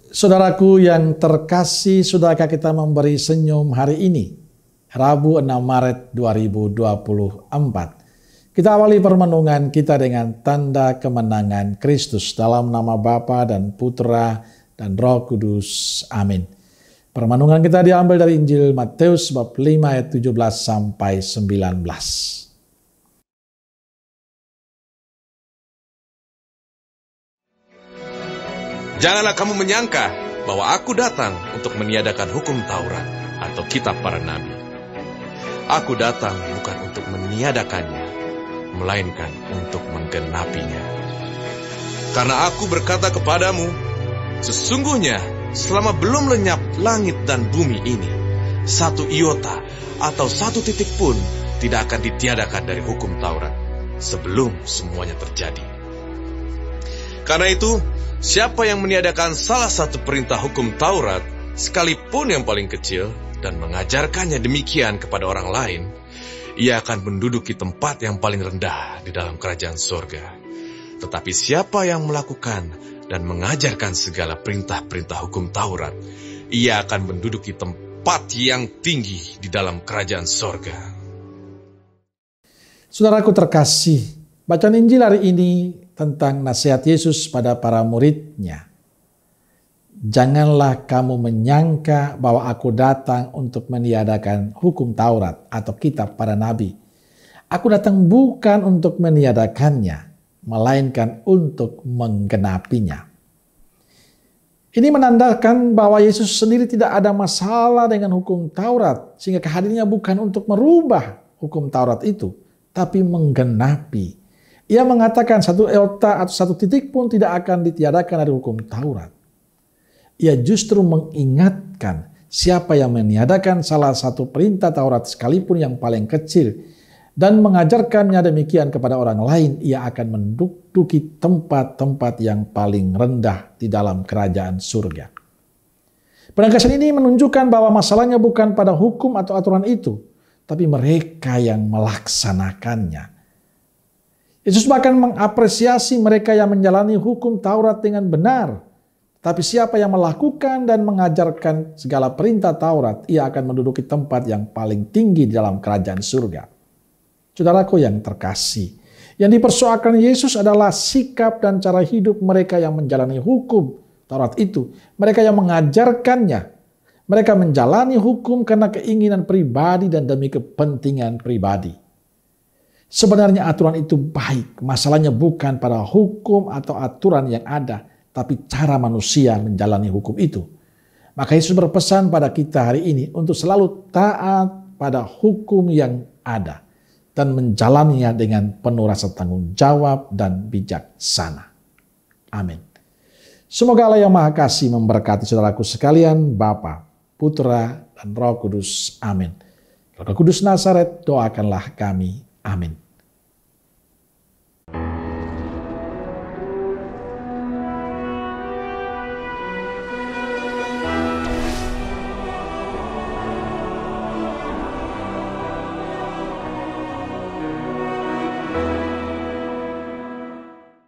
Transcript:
Saudaraku yang terkasih, sudahkah kita memberi senyum hari ini? Rabu 6 Maret 2024. Kita awali permenungan kita dengan tanda kemenangan Kristus dalam nama Bapa dan Putra dan Roh Kudus. Amin. Permenungan kita diambil dari Injil Matius bab 5 ayat 17 sampai 19. Janganlah kamu menyangka bahwa aku datang untuk meniadakan hukum Taurat atau kitab para nabi. Aku datang bukan untuk meniadakannya, melainkan untuk menggenapinya. Karena aku berkata kepadamu, sesungguhnya selama belum lenyap langit dan bumi ini, satu iota atau satu titik pun tidak akan ditiadakan dari hukum Taurat sebelum semuanya terjadi. Karena itu, siapa yang meniadakan salah satu perintah hukum Taurat, sekalipun yang paling kecil, dan mengajarkannya demikian kepada orang lain, ia akan menduduki tempat yang paling rendah di dalam kerajaan sorga. Tetapi siapa yang melakukan dan mengajarkan segala perintah-perintah hukum Taurat, ia akan menduduki tempat yang tinggi di dalam kerajaan sorga. Saudaraku terkasih, bacaan Injil hari ini tentang nasihat Yesus pada para muridnya. Janganlah kamu menyangka bahwa aku datang untuk meniadakan hukum Taurat atau kitab para nabi. Aku datang bukan untuk meniadakannya, melainkan untuk menggenapinya. Ini menandakan bahwa Yesus sendiri tidak ada masalah dengan hukum Taurat, sehingga kehadirannya bukan untuk merubah hukum Taurat itu, tapi menggenapi. Ia mengatakan satu iota atau satu titik pun tidak akan ditiadakan dari hukum Taurat. Ia justru mengingatkan siapa yang meniadakan salah satu perintah Taurat sekalipun yang paling kecil dan mengajarkannya demikian kepada orang lain, ia akan menduduki tempat-tempat yang paling rendah di dalam kerajaan surga. Penegasan ini menunjukkan bahwa masalahnya bukan pada hukum atau aturan itu, tapi mereka yang melaksanakannya. Yesus bahkan mengapresiasi mereka yang menjalani hukum Taurat dengan benar. Tapi siapa yang melakukan dan mengajarkan segala perintah Taurat, ia akan menduduki tempat yang paling tinggi di dalam kerajaan surga. Saudaraku yang terkasih, yang dipersoalkan Yesus adalah sikap dan cara hidup mereka yang menjalani hukum Taurat itu. Mereka yang mengajarkannya. Mereka menjalani hukum karena keinginan pribadi dan demi kepentingan pribadi. Sebenarnya aturan itu baik, masalahnya bukan pada hukum atau aturan yang ada, tapi cara manusia menjalani hukum itu. Maka Yesus berpesan pada kita hari ini untuk selalu taat pada hukum yang ada dan menjalaninya dengan penuh rasa tanggung jawab dan bijaksana. Amin. Semoga Allah yang Maha Kasih memberkati saudaraku sekalian, Bapa, Putra, dan Roh Kudus. Amin. Roh Kudus Nazaret, doakanlah kami. Amin.